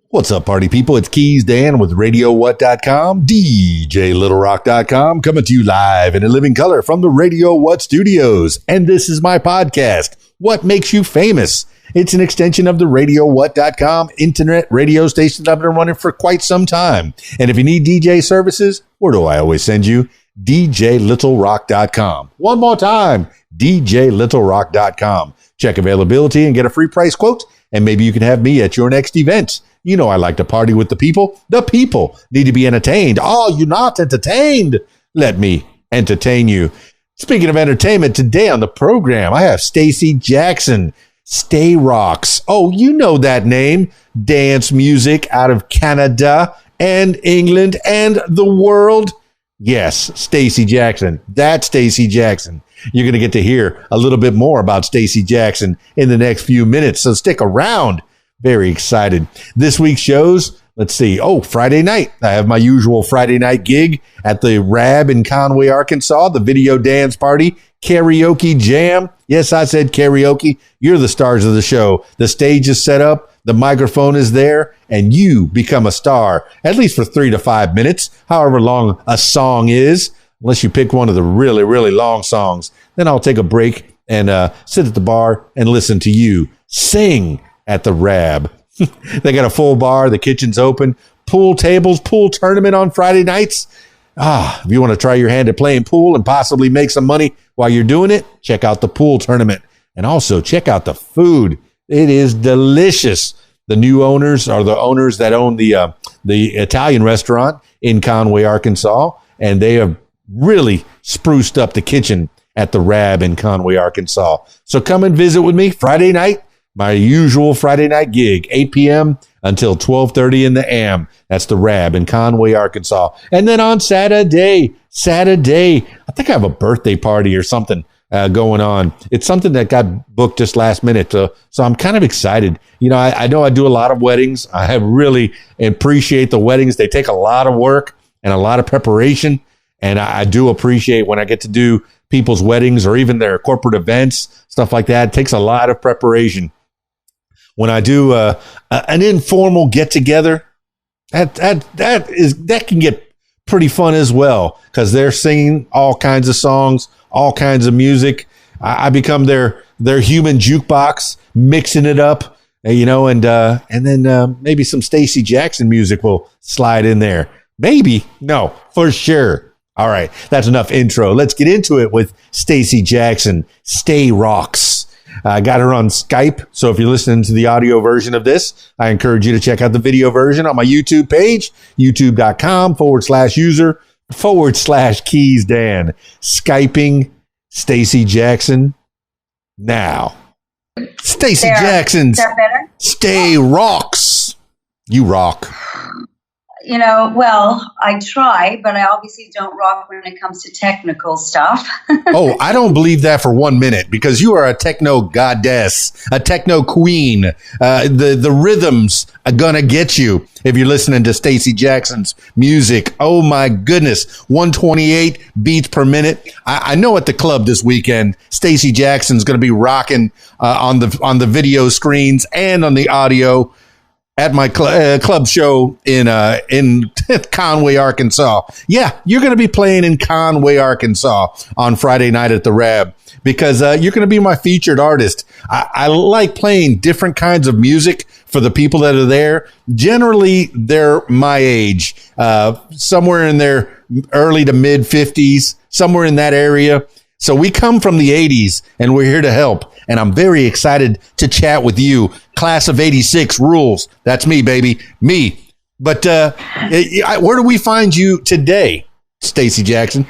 What's up, party people? It's Keys Dan with RadioWhat.com, DJLittleRock.com, coming to you live in a living color from the Radio What studios. And this is my podcast, What Makes You Famous? It's an extension of the RadioWhat.com internet radio station that I've been running for quite some time. And if you need DJ services, where do I always send you? DJLittleRock.com. One more time, DJLittleRock.com. Check availability and get a free price quote, and maybe you can have me at your next event. You know I like to party with the people. The people need to be entertained. Oh, you're not entertained? Let me entertain you. Speaking of entertainment, today on the program, I have Stacey Jackson, Stay Rocks. Oh, you know that name. Dance music out of Canada and England and the world. Yes, Stacey Jackson. That's Stacey Jackson. You're going to get to hear a little bit more about Stacey Jackson in the next few minutes, so stick around. Very excited. This week's shows, let's see. Oh, Friday night. I have my usual Friday night gig at the Rab in Conway, Arkansas, the video dance party, karaoke jam. Yes, I said karaoke. You're the stars of the show. The stage is set up, the microphone is there, and you become a star, at least for 3 to 5 minutes, however long a song is, unless you pick one of the really, really long songs. Then I'll take a break and sit at the bar and listen to you sing at the Rab. They got a full bar. The kitchen's open. Pool tables, pool tournament on Friday nights. If you want to try your hand at playing pool and possibly make some money while you're doing it, check out the pool tournament. And also check out the food. It is delicious. The new owners are the owners that own the Italian restaurant in Conway, Arkansas. And they have really spruced up the kitchen at the Rab in Conway, Arkansas. So come and visit with me Friday night. My usual Friday night gig, 8 p.m. until 12:30 in the AM. That's the Rab in Conway, Arkansas. And then on Saturday, I think I have a birthday party or something going on. It's something that got booked just last minute. So I'm kind of excited. You know I do a lot of weddings. I really appreciate the weddings. They take a lot of work and a lot of preparation. And I do appreciate when I get to do people's weddings or even their corporate events, stuff like that. It takes a lot of preparation. When I do an informal get together, that can get pretty fun as well, because they're singing all kinds of songs, all kinds of music. I become their human jukebox, mixing it up, and then maybe some Stacey Jackson music will slide in there. Maybe, no, for sure. All right, that's enough intro. Let's get into it with Stacey Jackson, Stay Rocks. I got her on Skype, so if you're listening to the audio version of this, I encourage you to check out the video version on my YouTube page, youtube.com/user/Keys Dan. Skyping Stacey Jackson now. Stacey Jackson, Stay Rocks. You rock. Well, I try, but I obviously don't rock when it comes to technical stuff. Oh, I don't believe that for 1 minute, because you are a techno goddess, a techno queen. The rhythms are gonna get you if you're listening to Stacey Jackson's music. Oh my goodness, 128 beats per minute. I know at the club this weekend, Stacey Jackson's gonna be rocking on the video screens and on the audio at my club show in Conway, Arkansas. Yeah, you're going to be playing in Conway, Arkansas on Friday night at the Rab, because you're going to be my featured artist. I like playing different kinds of music for the people that are there. Generally, they're my age, somewhere in their early to mid 50s, somewhere in that area. So we come from the 80s, and we're here to help. And I'm very excited to chat with you. Class of 86 rules. That's me, baby. Me. But where do we find you today, Stacey Jackson?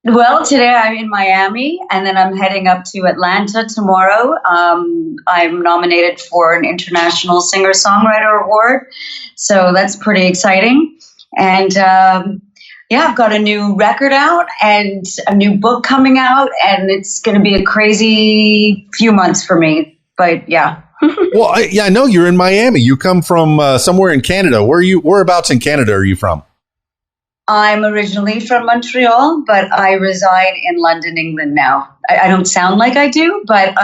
Well, today I'm in Miami, and then I'm heading up to Atlanta tomorrow. I'm nominated for an International Singer-Songwriter Award, so that's pretty exciting. And I've got a new record out and a new book coming out, and it's going to be a crazy few months for me. But yeah. Well, I know you're in Miami. You come from somewhere in Canada. Whereabouts in Canada are you from? I'm originally from Montreal, but I reside in London, England now. I don't sound like I do, but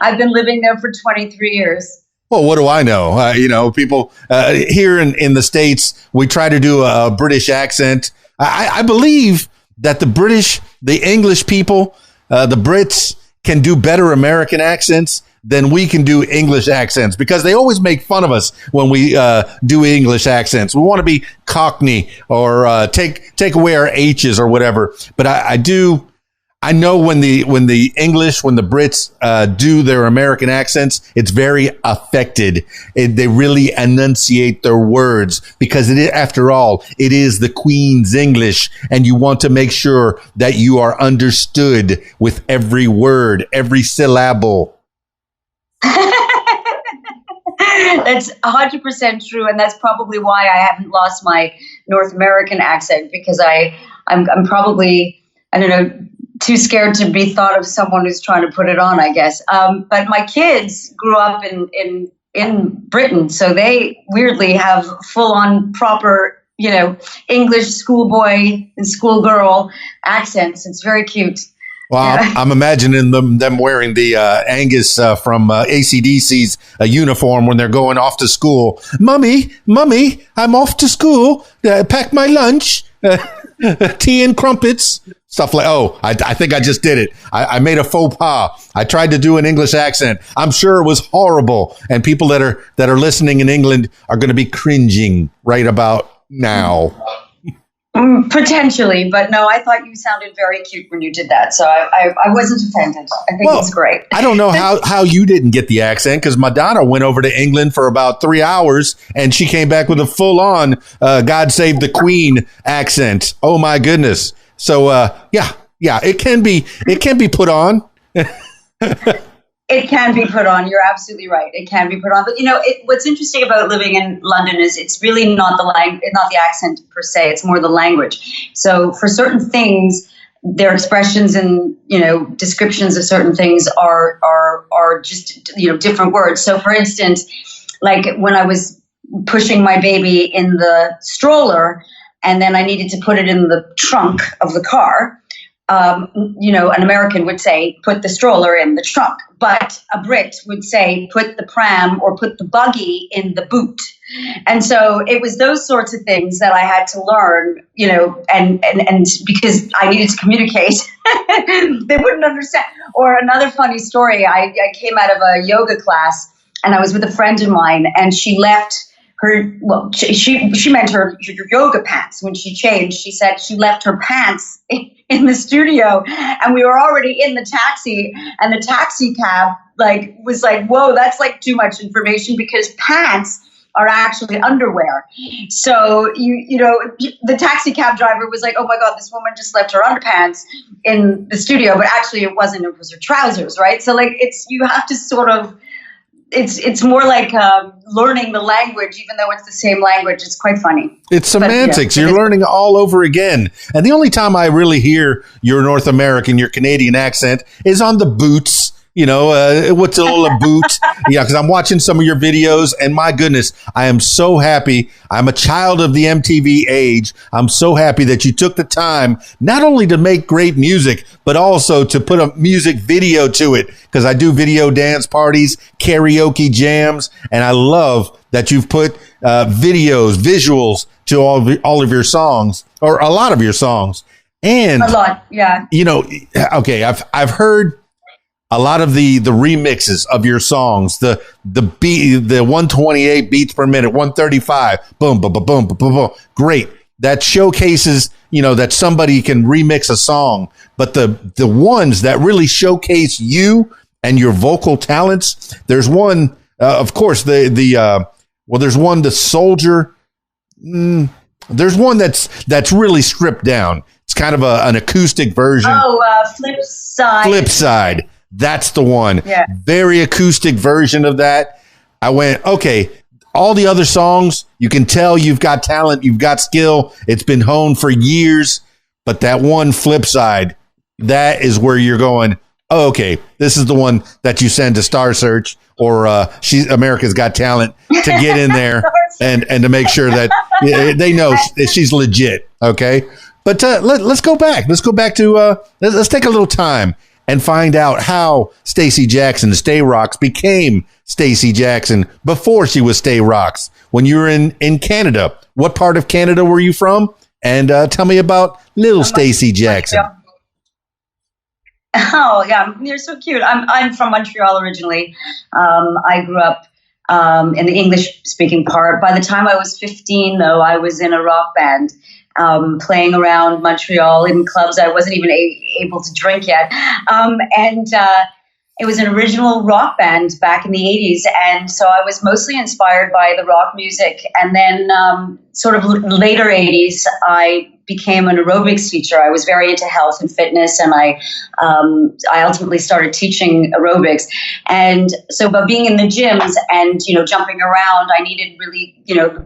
I've been living there for 23 years. Well, what do I know? People here in the States, we try to do a British accent. I believe that the English people, the Brits can do better American accents than we can do English accents, because they always make fun of us when we do English accents. We want to be Cockney or take away our H's or whatever. But I know when the Brits do their American accents, it's very affected. They really enunciate their words, because after all, it is the Queen's English, and you want to make sure that you are understood with every word, every syllable. That's 100% true, and that's probably why I haven't lost my North American accent, because I'm probably, I don't know, too scared to be thought of someone who's trying to put it on, I guess. But my kids grew up in Britain, so they weirdly have full-on proper, English schoolboy and schoolgirl accents. It's very cute. Well, I'm imagining them wearing the Angus from AC/DC's uniform when they're going off to school. Mummy, I'm off to school. Pack my lunch, tea and crumpets, stuff like. Oh, I think I just did it. I made a faux pas. I tried to do an English accent. I'm sure it was horrible, and people that are listening in England are going to be cringing right about now. Potentially, but no, I thought you sounded very cute when you did that, so I wasn't offended. I think it's great. I don't know how you didn't get the accent, because Madonna went over to England for about 3 hours, and she came back with a full-on God Save the Queen accent. Oh my goodness! So yeah, it can be put on. It can be put on. You're absolutely right. It can be put on. But what's interesting about living in London is it's really not the accent per se. It's more the language. So for certain things, their expressions and descriptions of certain things are just different words. So for instance, like when I was pushing my baby in the stroller, and then I needed to put it in the trunk of the car. An American would say, put the stroller in the trunk, but a Brit would say, put the pram or put the buggy in the boot. And so it was those sorts of things that I had to learn, and because I needed to communicate, they wouldn't understand. Or another funny story, I came out of a yoga class, and I was with a friend of mine, and she left she meant her yoga pants. When she changed, she said she left her pants in the studio, and we were already in the taxi, and the taxi cab was like, whoa, that's like too much information, because pants are actually underwear. So the taxi cab driver was like, oh my God, this woman just left her underpants in the studio, but actually it wasn't, it was her trousers, right? So you have to sort of, it's more like learning the language, even though it's the same language. It's quite funny. It's semantics. You're learning all over again. And the only time I really hear your North American, your Canadian accent is on the boots. What's a boot? Yeah, because I'm watching some of your videos, and my goodness, I am so happy. I'm a child of the MTV age. I'm so happy that you took the time not only to make great music, but also to put a music video to it, because I do video dance parties, karaoke jams, and I love that you've put visuals to all of your songs, or a lot of your songs. And a lot, yeah. Okay, I've heard a lot of the remixes of your songs, the beat, the 128 beats per minute, 135, boom, boom, boom, boom, boom, boom. Great. That showcases, that somebody can remix a song. But the ones that really showcase you and your vocal talents, there's one, of course, there's one, The Soldier. There's one that's really stripped down. It's kind of an acoustic version. Flip Side. Flip Side. That's the one. Yeah. Very acoustic version of that. I went, okay, all the other songs, you can tell you've got talent, you've got skill. It's been honed for years. But that one Flip Side, that is where you're going, oh, okay, this is the one that you send to Star Search or America's Got Talent to get in there and to make sure that they know she's legit. Okay. But let's go back. Let's go back to let's take a little time and find out how Stacey Jackson Stay Rocks became Stacey Jackson before she was Stay Rocks. When you were in Canada, what part of Canada were you from? And tell me about little Stacey Jackson. Oh yeah, you're so cute. I'm from Montreal originally. I grew up in the English-speaking part. By the time I was 15, though, I was in a rock band, playing around Montreal in clubs. I wasn't even able to drink yet, and it was an original rock band back in the 80s, and so I was mostly inspired by the rock music. And then sort of later 80s, I became an aerobics teacher. I was very into health and fitness, and I ultimately started teaching aerobics. And so by being in the gyms and, jumping around, I needed really,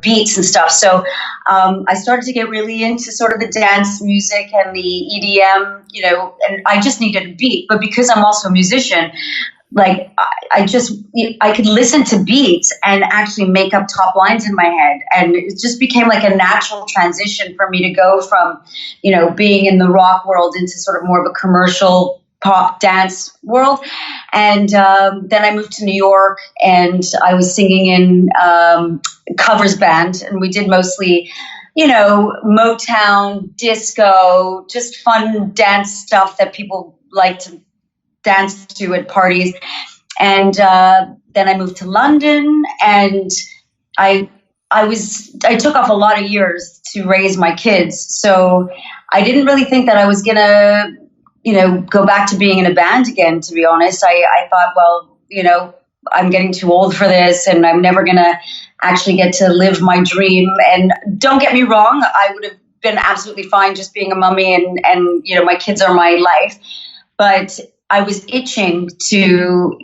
beats and stuff. So I started to get really into sort of the dance music and the EDM, and I just needed a beat. But because I'm also a musician, like I could listen to beats and actually make up top lines in my head. And it just became like a natural transition for me to go from, being in the rock world into sort of more of a commercial pop dance world. And then I moved to New York, and I was singing in covers band, and we did mostly, Motown, disco, just fun dance stuff that people like to dance to at parties. And then I moved to London, and I took off a lot of years to raise my kids. So I didn't really think that I was gonna, go back to being in a band again, to be honest. I thought, well, I'm getting too old for this, and I'm never gonna actually get to live my dream. And don't get me wrong, I would have been absolutely fine just being a mummy, and my kids are my life. But I was itching to,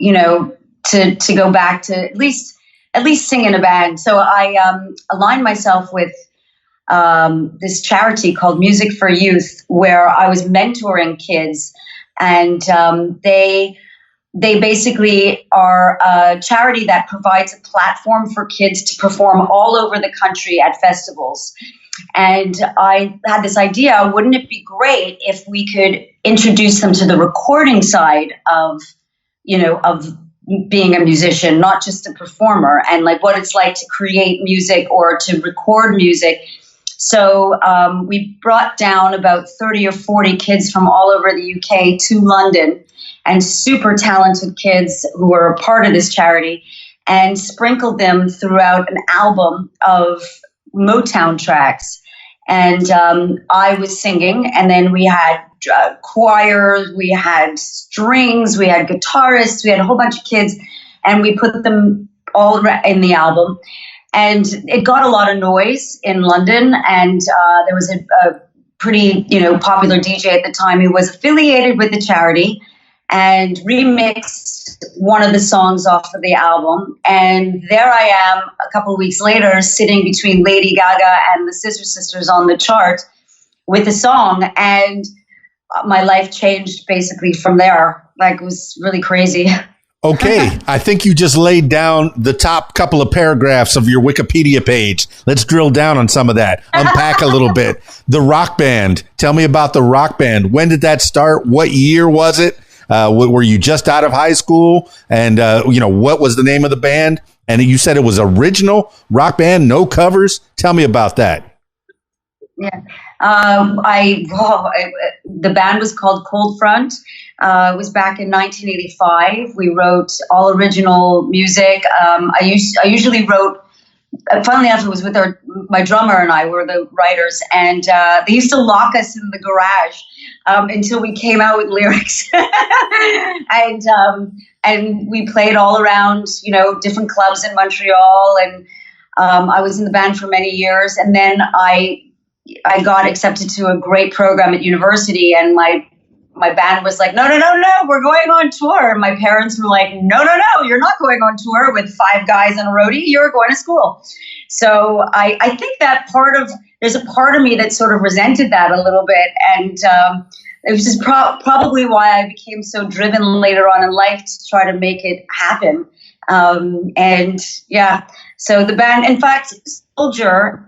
to go back to at least sing in a band. So I aligned myself with this charity called Music for Youth, where I was mentoring kids, and they basically are a charity that provides a platform for kids to perform all over the country at festivals. And I had this idea, wouldn't it be great if we could introduce them to the recording side of being a musician, not just a performer, and like what it's like to create music or to record music. So we brought down about 30 or 40 kids from all over the UK to London, and super talented kids who were a part of this charity, and sprinkled them throughout an album of Motown tracks. And I was singing, and then we had choirs, we had strings, we had guitarists, we had a whole bunch of kids, and we put them all in the album. And it got a lot of noise in London, and there was a pretty popular DJ at the time who was affiliated with the charity, and remixed one of the songs off of the album. And there I am a couple of weeks later, sitting between Lady Gaga and the Scissor Sisters on the chart with the song. And my life changed basically from there. Like, it was really crazy. Okay, I think you just laid down the top couple of paragraphs of your Wikipedia page. Let's drill down on some of that. Unpack a little bit. The rock band. Tell me about the rock band. When did that start? What year was it? Were you just out of high school? And, what was the name of the band? And you said it was original rock band, no covers. Tell me about that. Yeah. The band was called Cold Front. It was back in 1985. We wrote all original music. I usually wrote, funnily enough, it was with my drummer and I were the writers, and they used to lock us in the garage until we came out with lyrics. and we played all around, different clubs in Montreal, and I was in the band for many years. And then I got accepted to a great program at university, and my band was like, no, we're going on tour. My parents were like, no, you're not going on tour with 5 guys and a roadie. You're going to school. So I think that there's a part of me that sort of resented that a little bit. And it was just probably why I became so driven later on in life to try to make it happen. So the band, in fact, Soldier,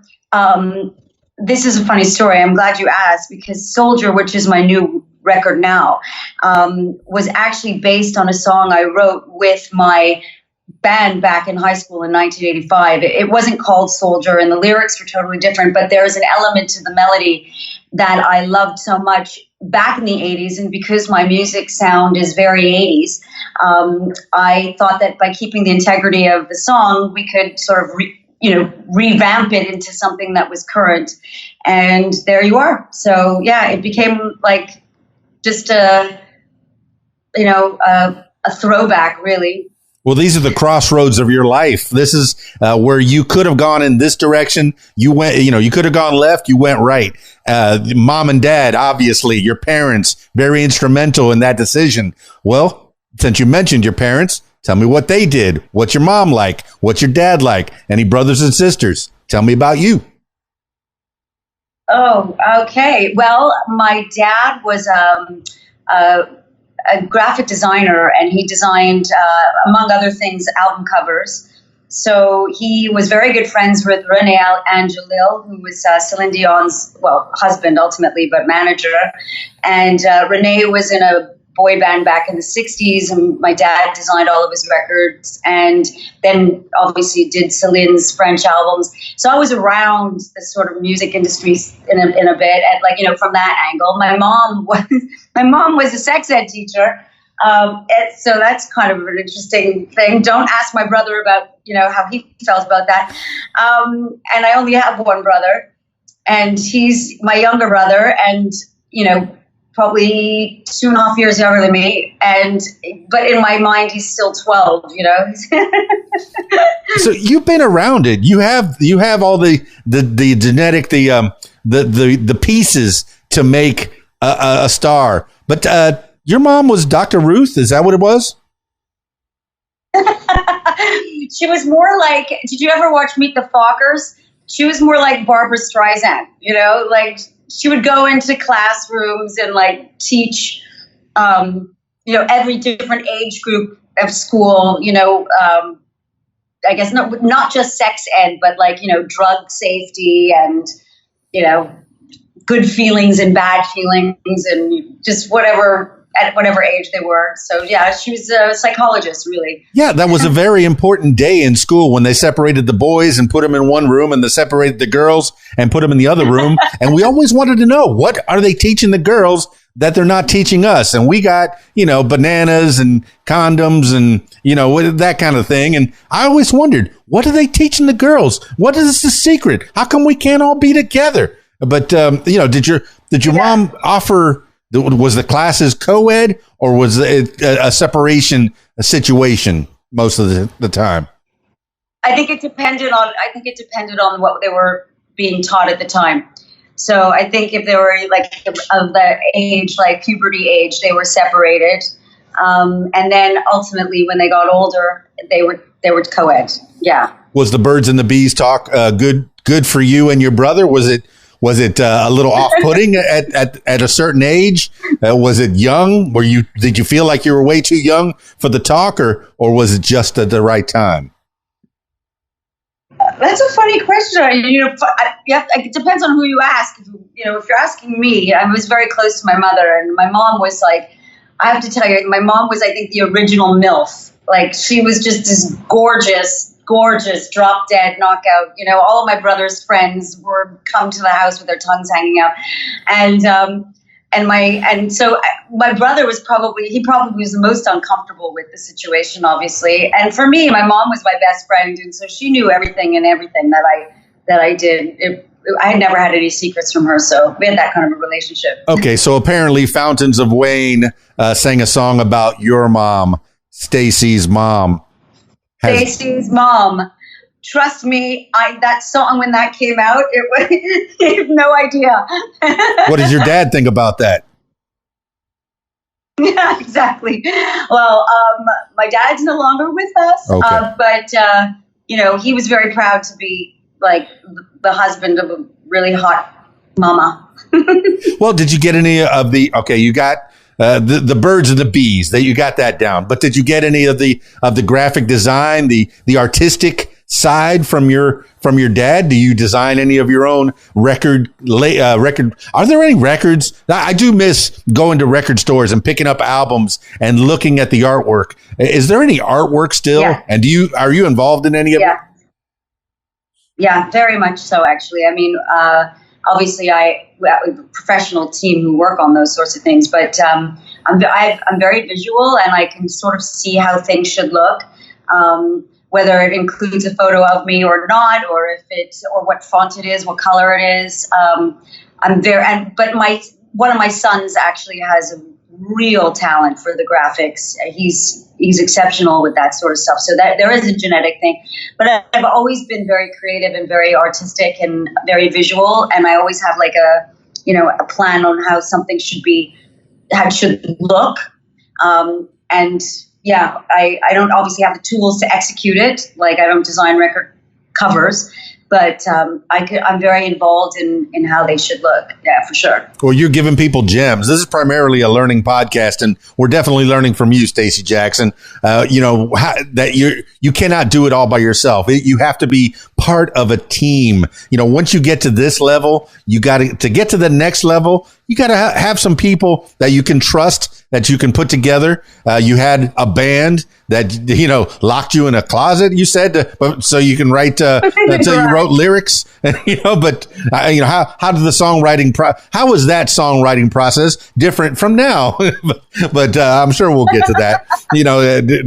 this is a funny story. I'm glad you asked, because Soldier, which is my new record now, was actually based on a song I wrote with my band back in high school in 1985. It wasn't called Soldier, and the lyrics were totally different, but there's an element to the melody that I loved so much back in the 80s. And because my music sound is very 80s, I thought that by keeping the integrity of the song, we could sort of revamp it into something that was current. And there you are. So yeah, it became like just a throwback, really. Well, these are the crossroads of your life. This is where you could have gone in this direction. You went, you could have gone left. You went right. Mom and dad, obviously, your parents, very instrumental in that decision. Well, since you mentioned your parents, tell me what they did. What's your mom like? What's your dad like? Any brothers and sisters? Tell me about you. Oh, okay. Well, my dad was a graphic designer, and he designed, among other things, album covers. So he was very good friends with Renee Angelil, who was Celine Dion's, husband ultimately, but manager. And Renee was in a boy band back in the 60s, and my dad designed all of his records, and then obviously did Celine's French albums. So I was around the sort of music industry in a bit, from that angle. My mom was a sex ed teacher, so that's kind of an interesting thing. Don't ask my brother about how he felt about that. And I only have one brother, and he's my younger brother, and probably 2.5 years younger than me, but in my mind he's still 12. So you've been around it. You have all the genetic, the pieces to make a star. But your mom was Dr. Ruth. Is that what it was? She was more like, did you ever watch Meet the Fockers? She was more like Barbara Streisand, she would go into classrooms and teach, every different age group of school, I guess not just sex ed, but drug safety and, good feelings and bad feelings and just at whatever age they were. So yeah, she was a psychologist, really. Yeah, that was a very important day in school when they separated the boys and put them in one room, and they separated the girls and put them in the other room. And we always wanted to know, what are they teaching the girls that they're not teaching us? And we got, bananas and condoms and, that kind of thing. And I always wondered, what are they teaching the girls? What is the secret? How come we can't all be together? But, did your mom offer... Was the classes co-ed, or was it a separation situation most of the time? I think it depended on what they were being taught at the time. So I think if they were of the age, puberty age, they were separated. And then ultimately when they got older, they were co-ed. Yeah. Was the birds and the bees talk good for you and your brother? Was it a little off-putting at a certain age? Was it young? Did you feel like you were way too young for the talk, or was it just at the right time? That's a funny question. It depends on who you ask. If you're asking me, I was very close to my mother, and my mom was I have to tell you, my mom was, I think, the original MILF. She was just this gorgeous, drop dead knockout. All of my brother's friends would come to the house with their tongues hanging out, so my brother was probably was the most uncomfortable with the situation, obviously. And for me, my mom was my best friend, and so she knew everything that I did. I had never had any secrets from her, so we had that kind of a relationship. Okay, so apparently, Fountains of Wayne sang a song about your mom, Stacey's mom. Stacey's mom. Trust me, that song, when that came out, I have no idea. What does your dad think about that? Yeah, exactly. Well, my dad's no longer with us, okay. But he was very proud to be the husband of a really hot mama. Well, did you get any of the? Okay, you got. The birds and the bees, that you got that down. But did you get any of the graphic design, the artistic side from your dad? Do you design any of your own record? Are there any records? I do miss going to record stores and picking up albums and looking at the artwork. Is there any artwork still? Yeah. And are you involved in any of it? Yeah, very much so, actually. I mean, obviously, we have a professional team who work on those sorts of things, but I'm very visual, and I can sort of see how things should look, whether it includes a photo of me or not, or what font it is, what color it is. But one of my sons actually has a real talent for the graphics. He's exceptional with that sort of stuff. So that there is a genetic thing, but I've always been very creative and very artistic and very visual. And I always have like a plan on how something should look. And yeah, I don't obviously have the tools to execute it. Like I don't design record covers, but I'm very involved in how they should look. Yeah, for sure. Well, you're giving people gems. This is primarily a learning podcast, and we're definitely learning from you, Stacey Jackson. That you cannot do it all by yourself. You have to be part of a team. Once you get to this level, you got to get to the next level. You got to have some people that you can trust, that you can put together. You had a band that, locked you in a closet, you said, so you can write, until you wrote lyrics, but, how did the songwriting, how was that songwriting process different from now? but I'm sure we'll get to that.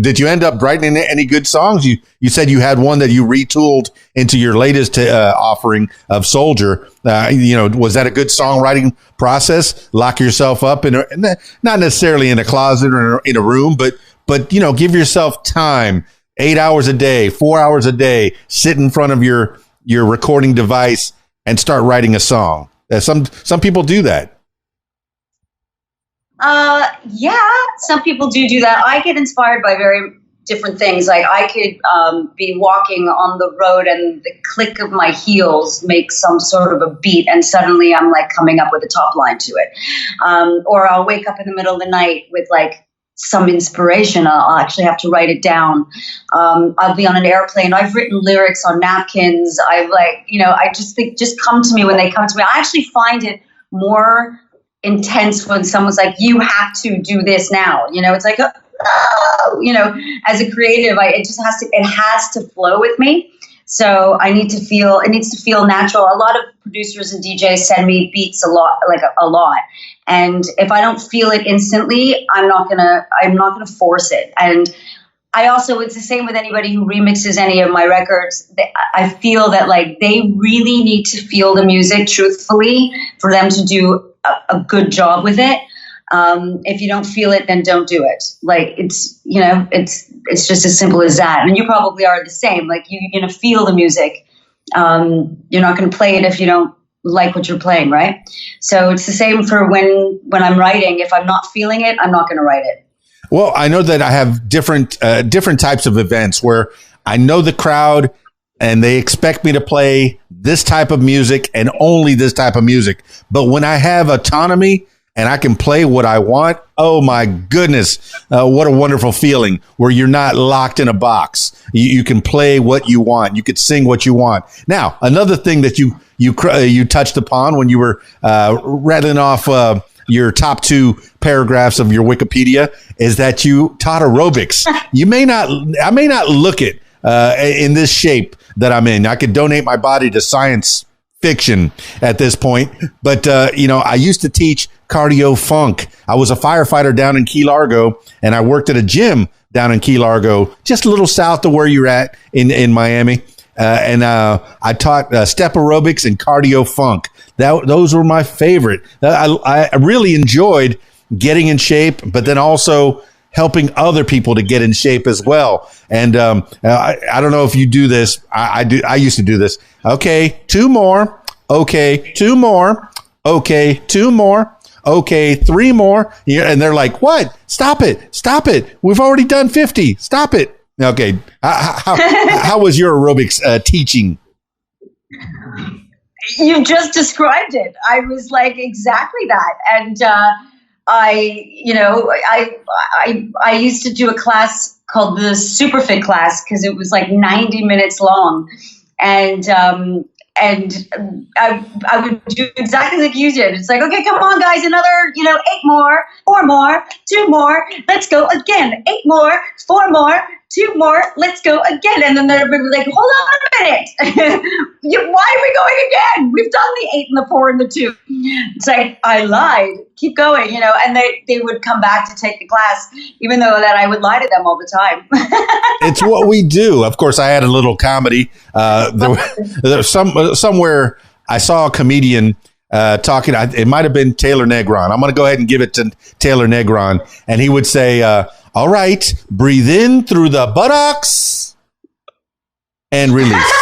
Did you end up writing any good songs? You said you had one that you retooled into your latest offering of Soldier. Was that a good songwriting process? Lock yourself up not necessarily in a closet or in a room, but give yourself time, 8 hours a day, 4 hours a day, sit in front of your recording device and start writing a song. Some people do that. Yeah, some people do that. I get inspired by very different things. Like I could be walking on the road and the click of my heels makes some sort of a beat, and suddenly I'm like coming up with a top line to it. Or I'll wake up in the middle of the night with like some inspiration. I'll actually have to write it down. I'll be on an airplane. I've written lyrics on napkins. I just think just come to me when they come to me. I actually find it more intense when someone's like, you have to do this now. It's like, as a creative, it has to flow with me. So it needs to feel natural. A lot of producers and DJs send me beats a lot. And if I don't feel it instantly, I'm not gonna force it. And it's the same with anybody who remixes any of my records. I feel that like they really need to feel the music truthfully for them to do a good job with it. If you don't feel it, then don't do it. Like it's just as simple as that. And you probably are the same. Like you're going to feel the music. You're not going to play it if you don't like what you're playing. Right. So it's the same for when I'm writing. If I'm not feeling it, I'm not going to write it. Well, I know that I have different types of events where I know the crowd and they expect me to play this type of music and only this type of music. But when I have autonomy and I can play what I want, oh my goodness, what a wonderful feeling where you're not locked in a box. You can play what you want. You could sing what you want. Now, another thing that you touched upon when you were rattling off your top two paragraphs of your Wikipedia is that you taught aerobics. I may not look it in this shape that I'm in. I could donate my body to science fiction at this point, but I used to teach cardio funk. I was a firefighter down in Key Largo, and I worked at a gym down in Key Largo, just a little south of where you're at in Miami. And I taught step aerobics and cardio funk. Those were my favorite. I really enjoyed getting in shape, but then also helping other people to get in shape as well. And I don't know if you do this. I do. I used to do this. Okay, 2 more. Okay, 2 more. Okay, 2 more. Okay, 3 more. And they're like, what? Stop it. Stop it. We've already done 50. Stop it. Okay. How was your aerobics teaching? You just described it. I was like exactly that. And I used to do a class called the Superfit class because it was like 90 minutes long, and I would do exactly like you did. It's like, okay, come on, guys, another, 8 more, 4 more, 2 more, let's go again, 8 more, 4 more, 2 more, let's go again. And then they're like, hold on a minute. Why are we going again? We've done the 8 and the 4 and the 2. It's like, I lied. Keep going, and they would come back to take the class, even though that I would lie to them all the time. It's what we do. Of course, I had a little comedy. There somewhere I saw a comedian talking. It might have been Taylor Negron. I'm going to go ahead and give it to Taylor Negron. And he would say, all right, breathe in through the buttocks and release.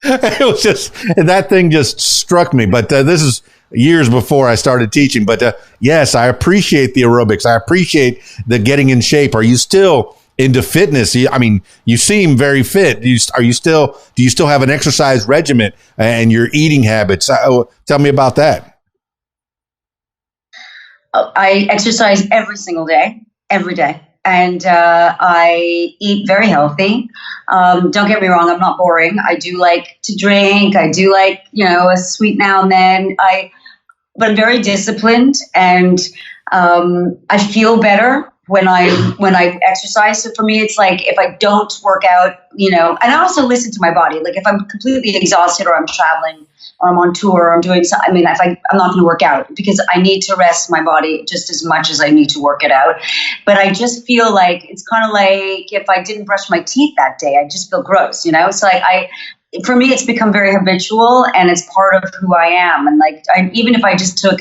It was just, that thing just struck me. But this is years before I started teaching. But yes, I appreciate the aerobics. I appreciate the getting in shape. Are you still into fitness? I mean, you seem very fit. Do you still have an exercise regimen and your eating habits? Tell me about that. I exercise every single day, every day. And I eat very healthy. Don't get me wrong, I'm not boring. I do like to drink. I do like, a sweet now and then. But I'm very disciplined, and I feel better when I exercise. So for me, it's like if I don't work out, and I also listen to my body. Like if I'm completely exhausted, or I'm traveling, or I'm on tour, or I'm doing something, I'm not going to work out because I need to rest my body just as much as I need to work it out. But I just feel like it's kind of like if I didn't brush my teeth that day, I just feel gross, So like for me, it's become very habitual, and it's part of who I am. And like, even if I just took,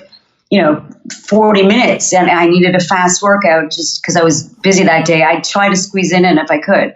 40 minutes and I needed a fast workout just because I was busy that day, I'd try to squeeze in if I could.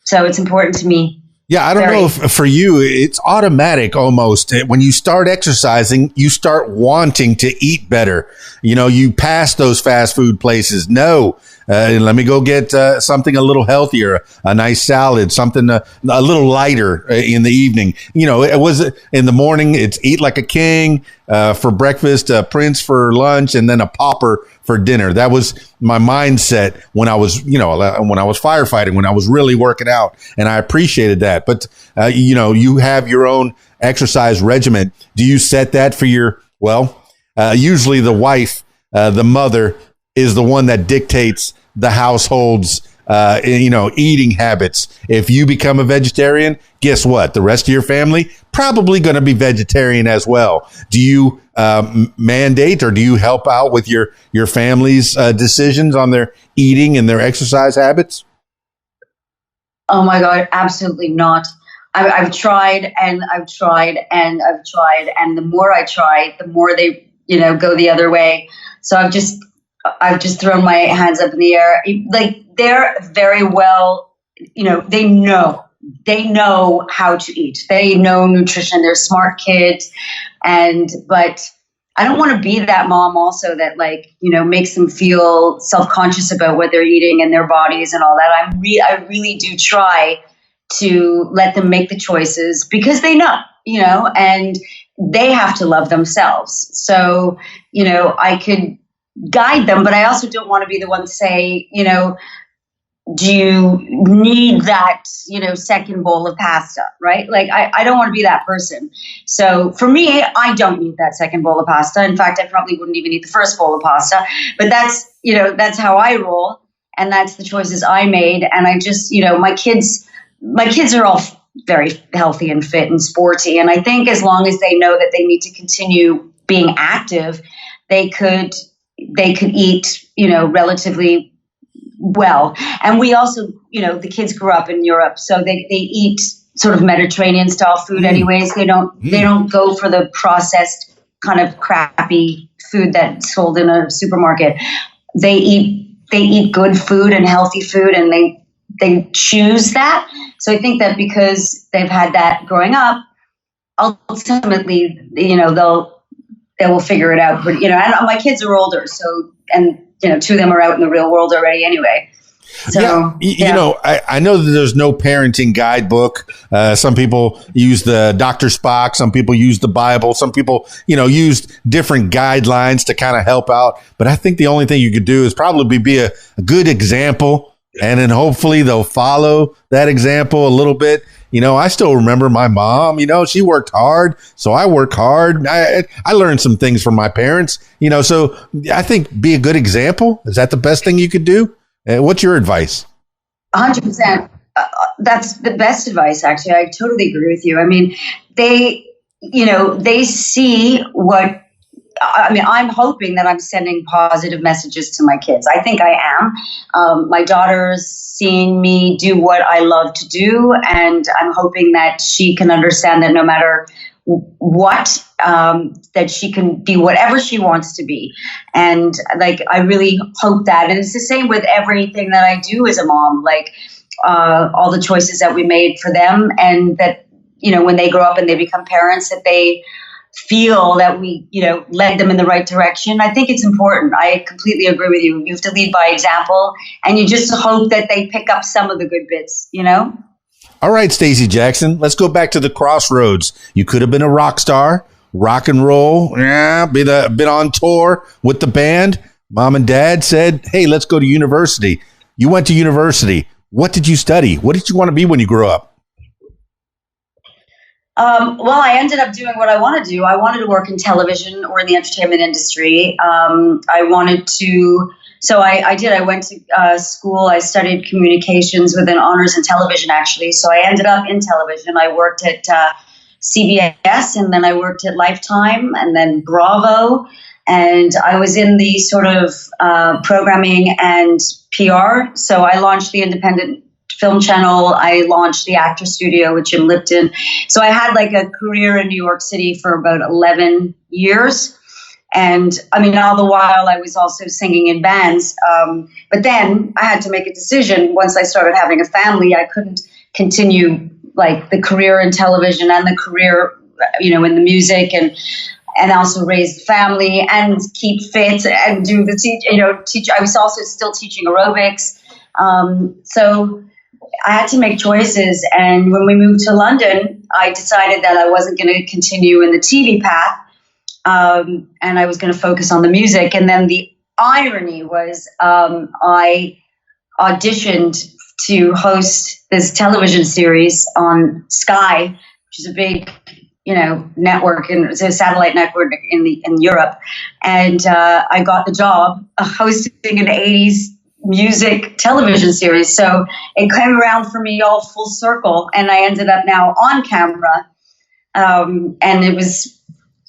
So it's important to me. Yeah, I don't know if for you, it's automatic almost. When you start exercising, you start wanting to eat better. You pass those fast food places. No, let me go get something a little healthier, a nice salad, something a little lighter in the evening. It was in the morning, it's eat like a king for breakfast, a Prince for lunch, and then a Popper for dinner. That was my mindset when I was, when I was firefighting, when I was really working out, and I appreciated that. But, you have your own exercise regimen. Do you set that for usually the wife, the mother is the one that dictates the household's, eating habits. If you become a vegetarian, guess what? The rest of your family probably going to be vegetarian as well. Do you mandate, or do you help out with your family's decisions on their eating and their exercise habits? Oh my God, absolutely not. I've tried and I've tried and I've tried, and the more I try, the more they, go the other way. So I've just thrown my hands up in the air. Like, they're very well, they know how to eat. They know nutrition. They're smart kids. But I don't want to be that mom also that makes them feel self-conscious about what they're eating and their bodies and all that. I really do try to let them make the choices because they know, and they have to love themselves. So, I could guide them, but I also don't want to be the one to say, do you need that, second bowl of pasta, right? Like, I don't want to be that person. So for me, I don't need that second bowl of pasta. In fact, I probably wouldn't even eat the first bowl of pasta, but that's how I roll. And that's the choices I made. And I just, my kids are all very healthy and fit and sporty. And I think as long as they know that they need to continue being active, they could eat, relatively well. And we also, the kids grew up in Europe, so they eat sort of Mediterranean style food anyways. They don't go for the processed kind of crappy food that's sold in a supermarket. They eat good food and healthy food, and they choose that. So I think that because they've had that growing up, ultimately, they will figure it out. But, and my kids are older, so, and, 2 of them are out in the real world already anyway. So, you know, I know that there's no parenting guidebook. Some people use the Dr. Spock. Some people use the Bible. Some people, you know, use different guidelines to kind of help out. But I think the only thing you could do is probably be a good example. And then hopefully they'll follow that example a little bit. You know, I still remember my mom, you know, she worked hard. So I work hard. I learned some things from my parents, you know, so I think be a good example. Is that the best thing you could do? What's your advice? 100%. That's the best advice, actually. I totally agree with you. I mean, they see what, I mean, I'm hoping that I'm sending positive messages to my kids. I think I am. My daughter's seeing me do what I love to do, and I'm hoping that she can understand that no matter what, that she can be whatever she wants to be. And like, I really hope that. And it's the same with everything that I do as a mom, like all the choices that we made for them, and that, you know, when they grow up and they become parents, that they feel that we, you know, led them in the right direction. I think it's important. I completely agree with you. You have to lead by example, and you just hope that they pick up some of the good bits, you know? All right, Stacey Jackson, let's go back to the crossroads. You could have been a rock star, rock and roll, been on tour with the band. Mom and dad said, hey, let's go to university. You went to university. What did you study? What did you want to be when you grew up? Well, I ended up doing what I want to do. I wanted to work in television or in the entertainment industry. I wanted to, so I did. I went to school. I studied communications with an honors in television, actually. So I ended up in television. I worked at CBS, and then I worked at Lifetime, and then Bravo. And I was in the sort of programming and PR. So I launched the independent film channel. I launched the actor studio with Jim Lipton. So I had like a career in New York City for about 11 years. And I mean, all the while I was also singing in bands. But then I had to make a decision. Once I started having a family, I couldn't continue like the career in television and the career, you know, in the music, and also raise the family and keep fit and do the teach. I was also still teaching aerobics. So I had to make choices. And when we moved to London, I decided that I wasn't going to continue in the TV path. And I was going to focus on the music. And then the irony was I auditioned to host this television series on Sky, which is a big, you know, network, and it's a satellite network in Europe. And I got the job hosting an 80s music television series. So it came around for me all full circle, and I ended up now on camera. And it was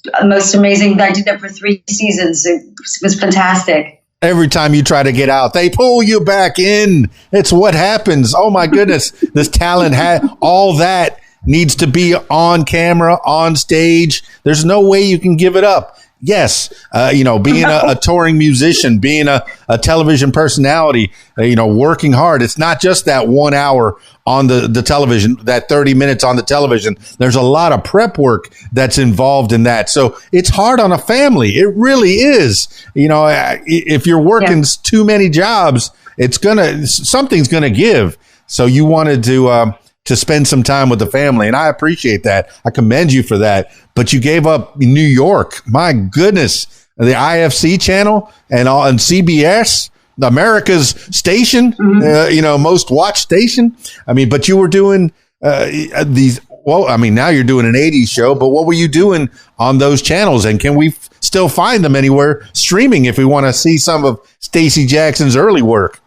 the most amazing. I did that for 3 seasons. It was fantastic. Every time you try to get out, they pull you back in. It's what happens. Oh my goodness. This talent all that needs to be on camera, on stage. There's no way you can give it up. Yes, you know, being a touring musician, being a television personality, you know, working hard. It's not just that 1 hour on the television, that 30 minutes on the television. There's a lot of prep work that's involved in that. So it's hard on a family. It really is. You know, if you're working too many jobs, something's gonna give. So you wanted to spend some time with the family. And I appreciate that. I commend you for that. But you gave up New York. My goodness. The IFC channel and CBS, America's station, you know, most watched station. I mean, but you were doing now you're doing an 80s show, but what were you doing on those channels? And can we still find them anywhere streaming if we want to see some of Stacey Jackson's early work?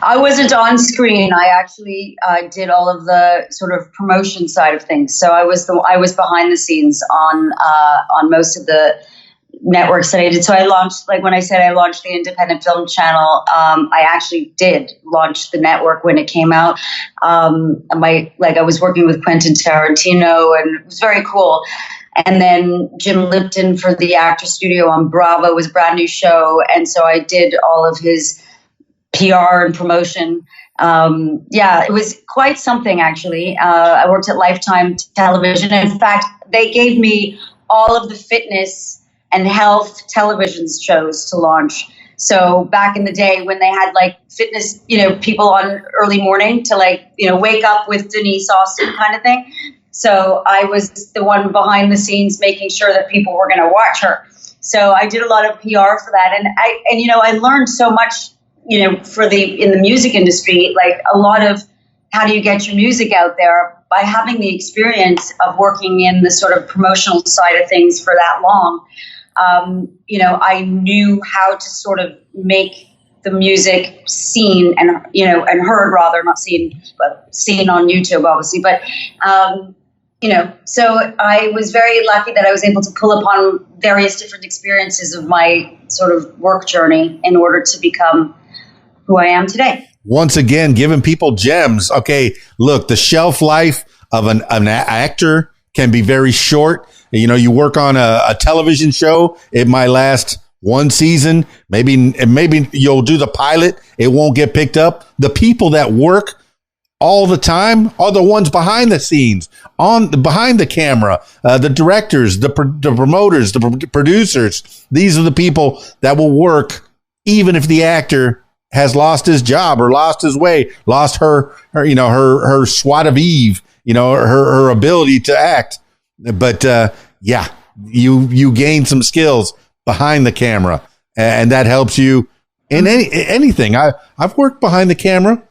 I wasn't on screen. I actually did all of the sort of promotion side of things. So I was behind the scenes on most of the networks that I did. So I launched, like when I said I launched the independent film channel, I actually did launch the network when it came out. I was working with Quentin Tarantino, and it was very cool. And then Jim Lipton for the actor studio on Bravo was a brand new show, and so I did all of his PR and promotion. It was quite something, actually. I worked at Lifetime Television. In fact, they gave me all of the fitness and health television shows to launch. So back in the day when they had like fitness, people on early morning to like, wake up with Denise Austin kind of thing. So I was the one behind the scenes making sure that people were going to watch her. So I did a lot of PR for that. And I learned so much, in the music industry, like a lot of how do you get your music out there by having the experience of working in the sort of promotional side of things for that long. I knew how to sort of make the music seen and heard, rather, not seen, but seen on YouTube, obviously. But, so I was very lucky that I was able to pull upon various different experiences of my sort of work journey in order to become who I am today. Once again, giving people gems. Okay, look, the shelf life of an actor can be very short. You work on a television show, it might last one season. Maybe you'll do the pilot. It won't get picked up. The people that work all the time are the ones behind the scenes, behind the camera, the directors, the promoters, the producers. These are the people that will work even if the actor has lost his job or lost his way, lost her swat of Eve, her ability to act. But you gain some skills behind the camera, and that helps you in anything. I've worked behind the camera.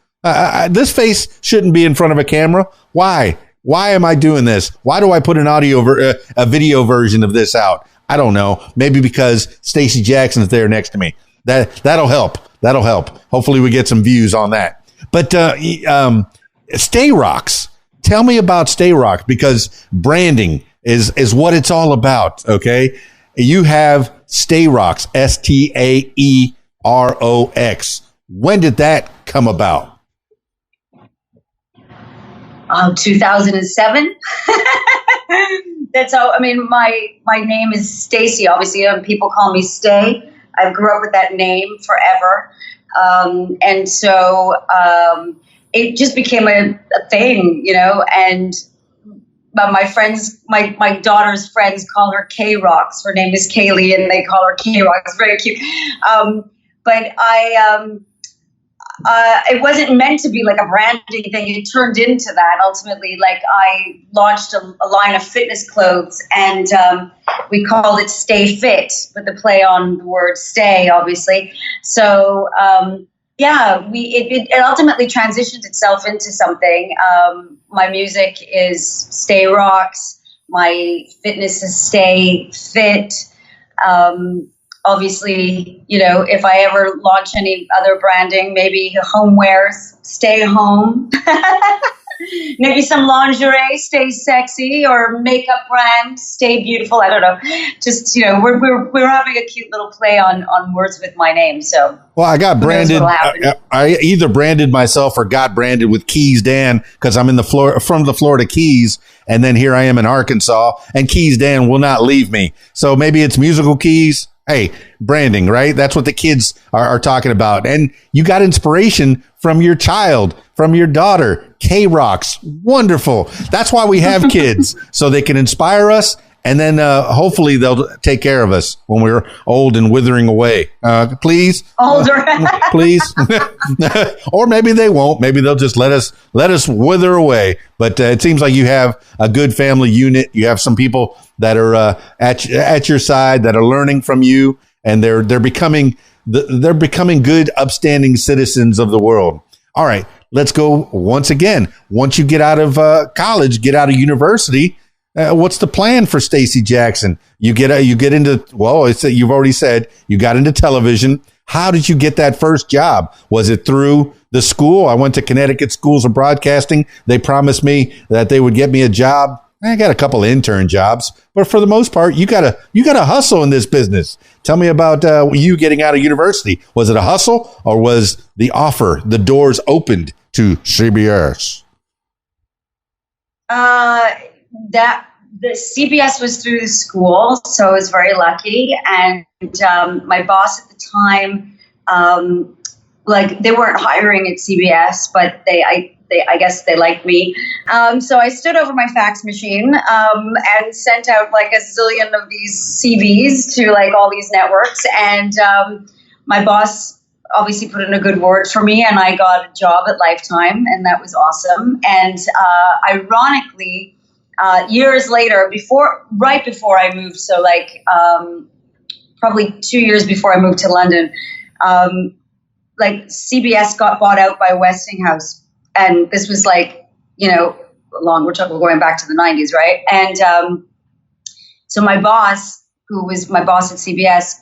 This face shouldn't be in front of a camera. Why? Why am I doing this? Why do I put a video version of this out? I don't know. Maybe because Stacey Jackson's there next to me. That'll help. That'll help. Hopefully we get some views on that. But Stay Rocks. Tell me about Stay Rocks, because branding is what it's all about. Okay, you have Stay Rocks, STAEROX. When did that come about? 2007. That's how. I mean, my name is Stacey. Obviously, people call me Stay. I grew up with that name forever, and so it just became a thing, and. But my friends, my daughter's friends call her K-Rocks. Her name is Kaylee, and they call her K-Rocks. Very cute. But it wasn't meant to be like a branding thing. It turned into that ultimately. Like I launched a line of fitness clothes, and we called it Stay Fit, with the play on the word stay, obviously. So it ultimately transitioned itself into something. My music is Stay Rocks. My fitness is Stay Fit. Obviously, if I ever launch any other branding, maybe homewares, Stay Home. Maybe some lingerie, Stay Sexy, or makeup brand, Stay Beautiful. I don't know. Just, we're having a cute little play on words with my name. So, well, I got branded. I either branded myself or got branded with Keys Dan, because I'm from the Florida Keys. And then here I am in Arkansas, and Keys Dan will not leave me. So maybe it's musical Keys. Hey, branding, right? That's what the kids are talking about. And you got inspiration from your child, from your daughter, K-Rocks. Wonderful. That's why we have kids, so they can inspire us. And then hopefully they'll take care of us when we're old and withering away. Please. Older. Please. Or maybe they won't. Maybe they'll just let us wither away. But it seems like you have a good family unit. You have some people that are at your side, that are learning from you, and they're becoming good, upstanding citizens of the world. All right, let's go once again. Once you get out of college, get out of university, what's the plan for Stacey Jackson? You get into, well, you've already said you got into television. How did you get that first job? Was it through the school? I went to Connecticut Schools of Broadcasting. They promised me that they would get me a job. I got a couple of intern jobs, but for the most part, you gotta hustle in this business. Tell me about you getting out of university. Was it a hustle, or was the doors opened to CBS? The CBS was through the school, so I was very lucky. And my boss at the time, they weren't hiring at CBS, but I guess they liked me. So I stood over my fax machine and sent out like a zillion of these CVs to like all these networks. And my boss obviously put in a good word for me, and I got a job at Lifetime, and that was awesome. And ironically, years later, right before I moved, so like probably 2 years before I moved to London, like CBS got bought out by Westinghouse, and this was like, we're going back to the 90s, right? And so my boss, who was my boss at CBS,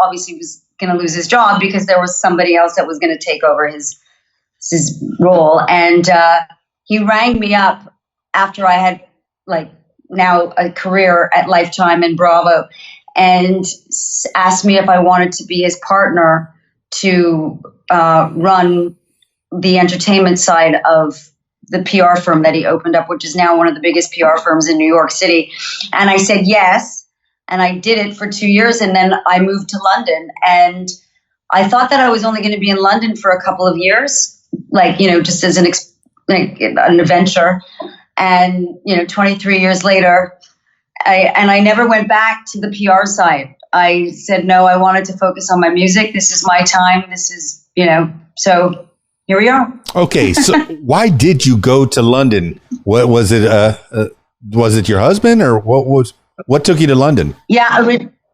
obviously was going to lose his job because there was somebody else that was going to take over his role. And he rang me up after I had like now a career at Lifetime and Bravo, and asked me if I wanted to be his partner to run the entertainment side of the PR firm that he opened up, which is now one of the biggest PR firms in New York City. And I said yes, and I did it for 2 years, and then I moved to London. And I thought that I was only going to be in London for a couple of years, like, just as an adventure. And 23 years later, I never went back to the PR side. I said, no, I wanted to focus on my music. This is my time. This is, so here we are. Okay. So why did you go to London? What was it? Was it your husband, or what took you to London? Yeah. Originally.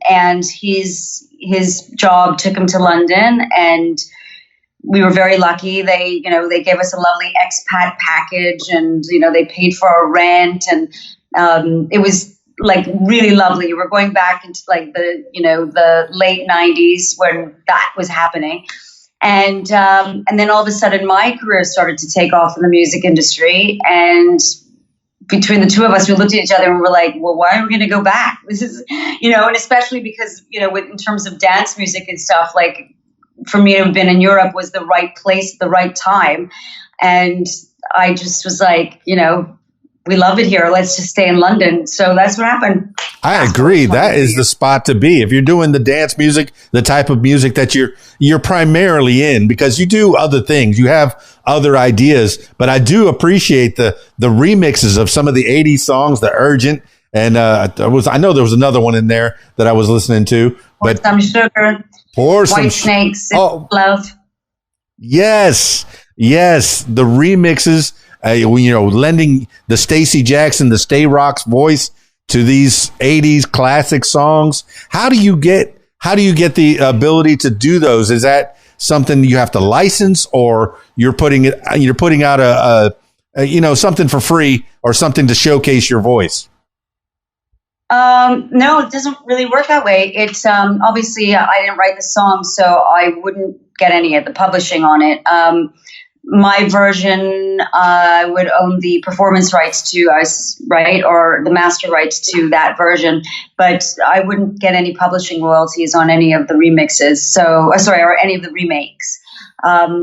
And his job took him to London, and we were very lucky. They gave us a lovely expat package, and, they paid for our rent, and it was like really lovely. We're going back into like the late 90s when that was happening. And then all of a sudden my career started to take off in the music industry. And between the two of us, we looked at each other and we were like, well, why are we going to go back? This is, and especially because, in terms of dance music and stuff, like for me to have been in Europe was the right place at the right time. And I just was like, we love it here. Let's just stay in London. So that's what happened. I agree. That is the spot to be. If you're doing the dance music, the type of music that you're primarily in, because you do other things, you have other ideas, but I do appreciate the remixes of some of the 80s songs, the Urgent. And I know there was another one in there that I was listening to, but some sugar, white snakes, love. Yes. The remixes, lending the Stacey Jackson, the Stay Rock's voice to these 80s classic songs. How do you get the ability to do those? Is that something you have to license, or you're putting out a something for free, or something to showcase your voice? No, it doesn't really work that way. It's obviously I didn't write the song, so I wouldn't get any of the publishing on it. My version, I would own the performance rights to us, right, or the master rights to that version, but I wouldn't get any publishing royalties on any of the remixes. So, or any of the remakes,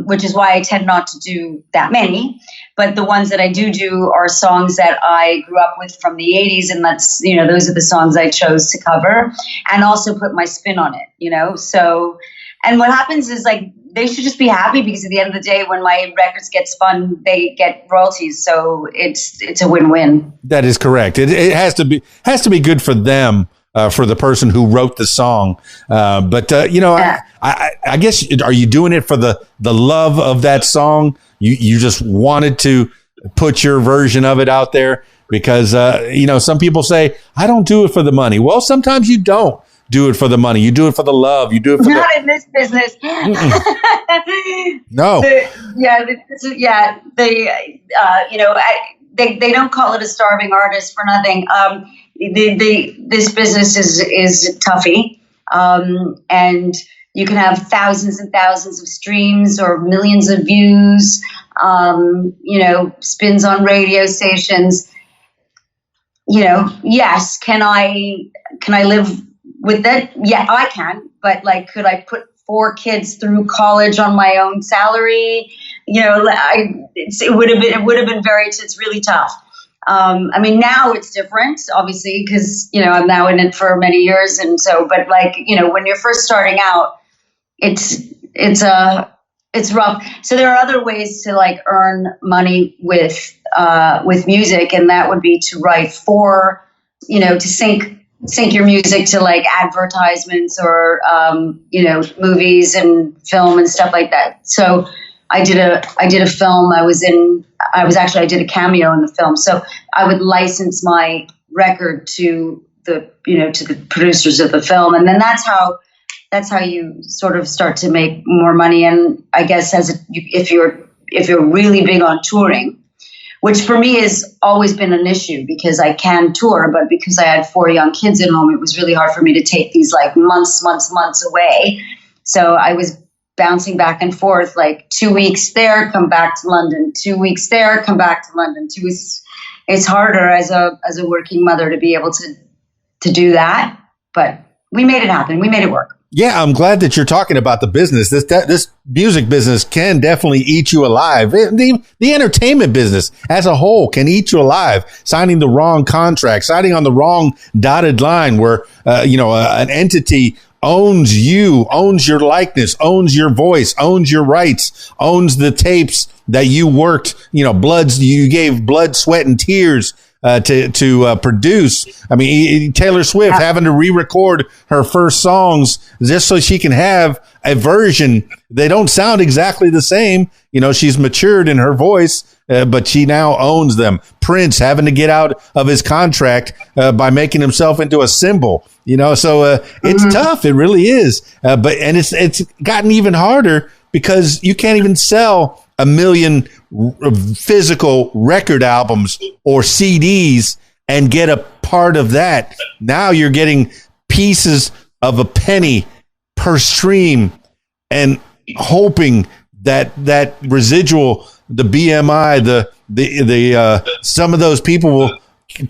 which is why I tend not to do that many. But the ones that I do are songs that I grew up with from the 80s, and that's, those are the songs I chose to cover and also put my spin on it, So, and what happens is, like, they should just be happy, because at the end of the day, when my records get spun, they get royalties. So it's a win-win. That is correct. It has to be good for them, for the person who wrote the song. Yeah. I guess, are you doing it for the love of that song? You just wanted to put your version of it out there because, some people say, I don't do it for the money. Well, sometimes you don't do it for the money. You do it for the love. You do it for not in this business. No. They don't call it a starving artist for nothing. This business is toughy, and you can have thousands and thousands of streams or millions of views. Spins on radio stations. Yes. Can I live with that? Yeah, I can. But like, could I put 4 kids through college on my own salary? It would have been it's really tough. Now it's different, obviously, because, I'm now in it for many years. And so, but like, when you're first starting out, it's rough. So there are other ways to like earn money with music. And that would be to write to sync sync your music to like advertisements or movies and film and stuff like that. So I did a film. I did a cameo in the film. So I would license my record to the producers of the film, and then that's how you sort of start to make more money. And I guess if you're really big on touring, which for me has always been an issue because I can tour, but because I had 4 young kids at home, it was really hard for me to take these like months away. So I was bouncing back and forth, like 2 weeks there, come back to London, 2 weeks there, come back to London. It's harder as a working mother to be able to do that, but we made it happen. We made it work. Yeah, I'm glad that you're talking about the business. This music business can definitely eat you alive. The entertainment business as a whole can eat you alive. Signing the wrong contract, signing on the wrong dotted line where, an entity owns you, owns your likeness, owns your voice, owns your rights, owns the tapes that you worked, you gave blood, sweat, and tears to produce. I mean, Taylor Swift having to re-record her first songs just so she can have a version. They don't sound exactly the same. She's matured in her voice, but she now owns them. Prince having to get out of his contract by making himself into a symbol. So it's tough. It really is. But it's gotten even harder because you can't even sell 1 million physical record albums or CDs and get a part of that. Now you're getting pieces of a penny per stream and hoping that residual, the BMI, the some of those people will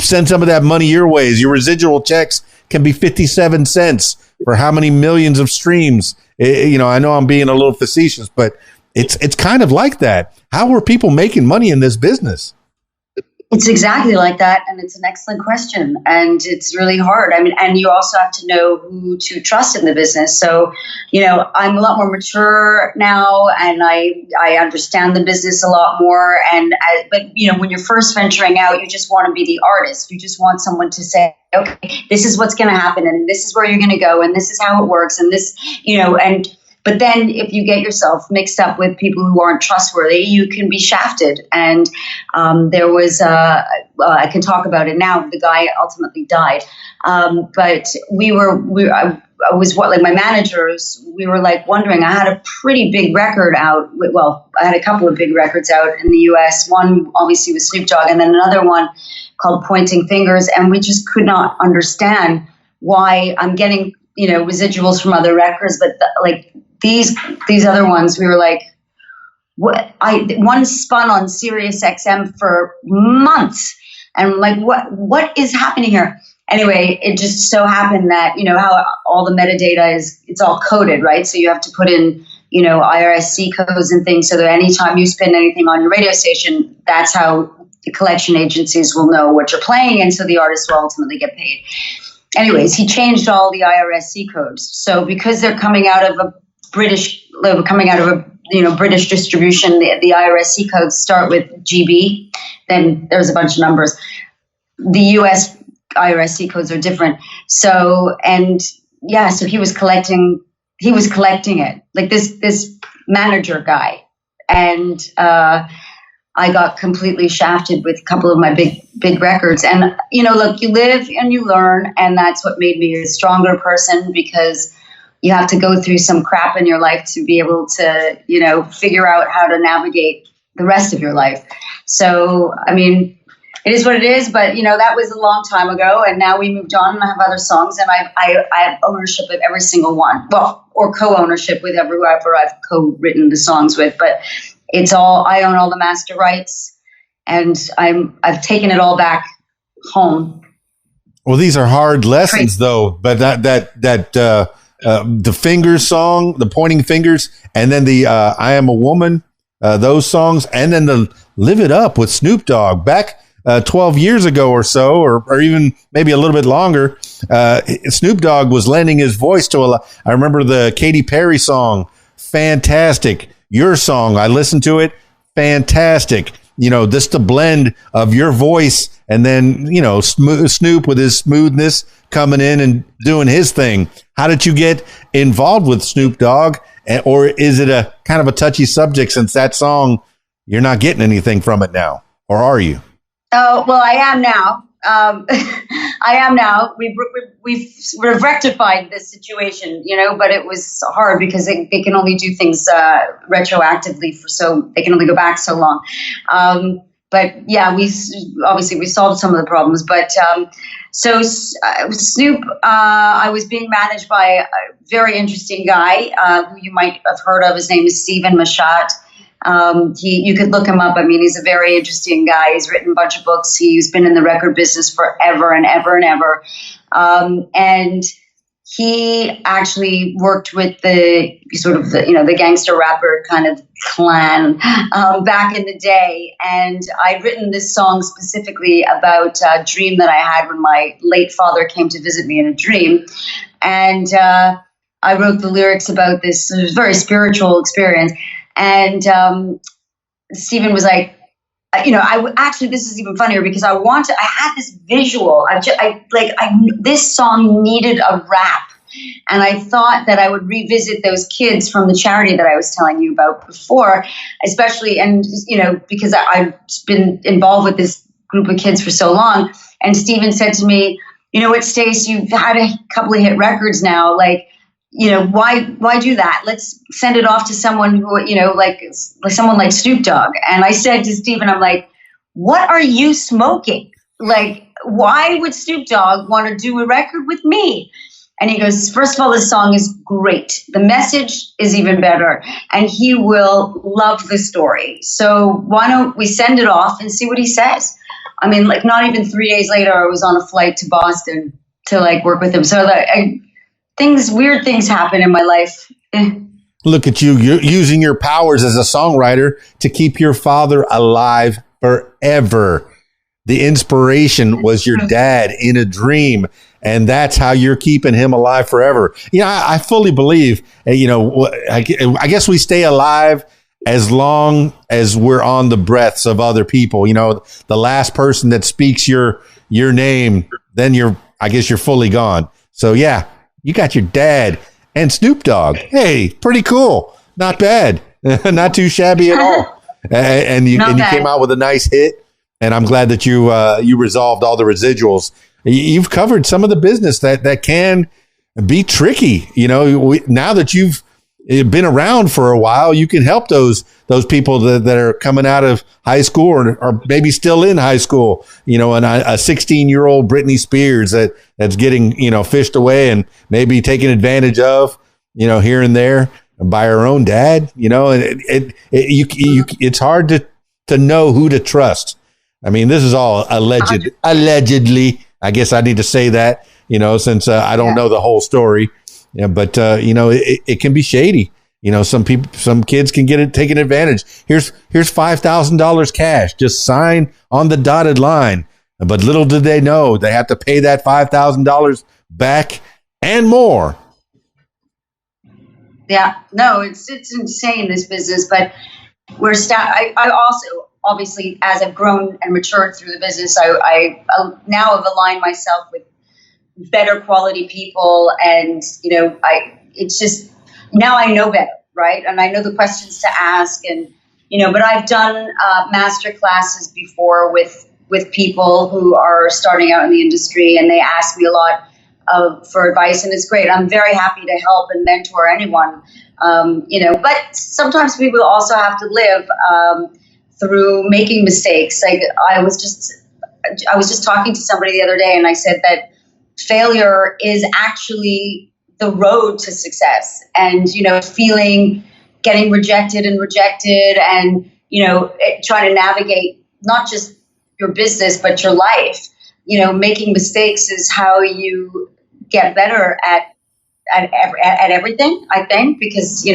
send some of that money your ways. Your residual checks can be 57 cents for how many millions of streams. I know I'm being a little facetious, but it's kind of like that. How are people making money in this business? It's exactly like that, and it's an excellent question, and it's really hard. I mean, and you also have to know who to trust in the business. So, I'm a lot more mature now, and I understand the business a lot more. But when you're first venturing out, you just want to be the artist. You just want someone to say, okay, this is what's going to happen, and this is where you're going to go, and this is how it works, and this, But then if you get yourself mixed up with people who aren't trustworthy, you can be shafted. And there was, I can talk about it now, the guy ultimately died. But I was like my managers, we were like wondering, I had a pretty big record out. Well, I had a couple of big records out in the US. One obviously was Snoop Dogg, and then another one called Pointing Fingers. And we just could not understand why I'm getting, residuals from other records, but these other ones, we were like, one spun on Sirius XM for months, and like, what is happening here? Anyway, it just so happened that how all the metadata it's all coded, right? So you have to put in IRSC codes and things, so that anytime you spin anything on your radio station, that's how the collection agencies will know what you're playing, and so the artists will ultimately get paid. Anyways, he changed all the IRSC codes, so because they're coming out of a British distribution, the IRSC codes start with GB, then there's a bunch of numbers. The US IRSC codes are different. So he was collecting it, like this manager guy. And I got completely shafted with a couple of my big records. And, look, you live and you learn, and that's what made me a stronger person, because you have to go through some crap in your life to be able to, figure out how to navigate the rest of your life. So, I mean, it is what it is, but, that was a long time ago, and now we moved on, and I have other songs, and I have ownership of every single one. Well, or co-ownership with whoever I've co-written the songs with, but it's all, I own all the master rights, and I've taken it all back home. Well, these are hard lessons, though, but the Fingers song, the Pointing Fingers, and then the I Am a Woman, those songs, and then the Live It Up with Snoop Dogg back 12 years ago or so, or even maybe a little bit longer. Snoop Dogg was lending his voice to a lot. I remember the Katy Perry song, fantastic. Your song, I listened to it, fantastic. just the blend of your voice and then, Snoop with his smoothness coming in and doing his thing. How did you get involved with Snoop Dogg? Or is it a kind of a touchy subject since that song, you're not getting anything from it now? Or are you? Oh, well, I am now. I am now. We've rectified this situation, but it was hard because they can only do things retroactively they can only go back so long. But yeah, we solved some of the problems. But so Snoop, I was being managed by a very interesting guy who you might have heard of. His name is Stephen Mashat. You could look him up. I mean, he's a very interesting guy. He's written a bunch of books. He's been in the record business forever and ever and ever. And he actually worked with the the gangster rapper kind of clan back in the day. And I'd written this song specifically about a dream that I had when my late father came to visit me in a dream. And I wrote the lyrics about this. It was a very spiritual experience. And Stephen was like, this is even funnier because I had this visual. This song needed a rap. And I thought that I would revisit those kids from the charity that I was telling you about before, especially, and, because I've been involved with this group of kids for so long. And Stephen said to me, you know what, Stace, you've had a couple of hit records now. Why do that? Let's send it off to someone who, someone like Snoop Dogg. And I said to Stephen, I'm like, what are you smoking? Why would Snoop Dogg want to do a record with me? And he goes, first of all, this song is great. The message is even better. And he will love the story. So why don't we send it off and see what he says? I mean, not even 3 days later, I was on a flight to Boston to work with him. So weird things happen in my life. Look at you. You're using your powers as a songwriter to keep your father alive forever. The inspiration was your dad in a dream, and that's how you're keeping him alive forever. I fully believe, I guess we stay alive as long as we're on the breaths of other people. The last person that speaks your name, then I guess you're fully gone. So yeah. You got your dad and Snoop Dogg. Hey, pretty cool. Not bad. Not too shabby at all. And you came out with a nice hit. And I'm glad that you resolved all the residuals. You've covered some of the business that can be tricky. Now that you've been around for a while, you can help those people that are coming out of high school or maybe still in high school, and a 16-year-old Britney Spears that's getting, fished away and maybe taken advantage of, here and there by her own dad, and it's hard to know who to trust. I mean, this is all allegedly, I guess I need to say that, since I don't know the whole story. Yeah, but it can be shady. Some kids can get it taken advantage. Here's $5,000 cash. Just sign on the dotted line. But little did they know they have to pay that $5,000 back and more. Yeah, no, it's insane, this business. But I also, obviously, as I've grown and matured through the business, I now have aligned myself with better quality people, and it's just now I know better, right? And I know the questions to ask, and but I've done master classes before with people who are starting out in the industry, and they ask me a lot for advice, and it's great. I'm very happy to help and mentor anyone, but sometimes people also have to live through making mistakes. I was just talking to somebody the other day, and I said that failure is actually the road to success, and getting rejected and trying to navigate not just your business but your life. Making mistakes is how you get better at everything, I think, because you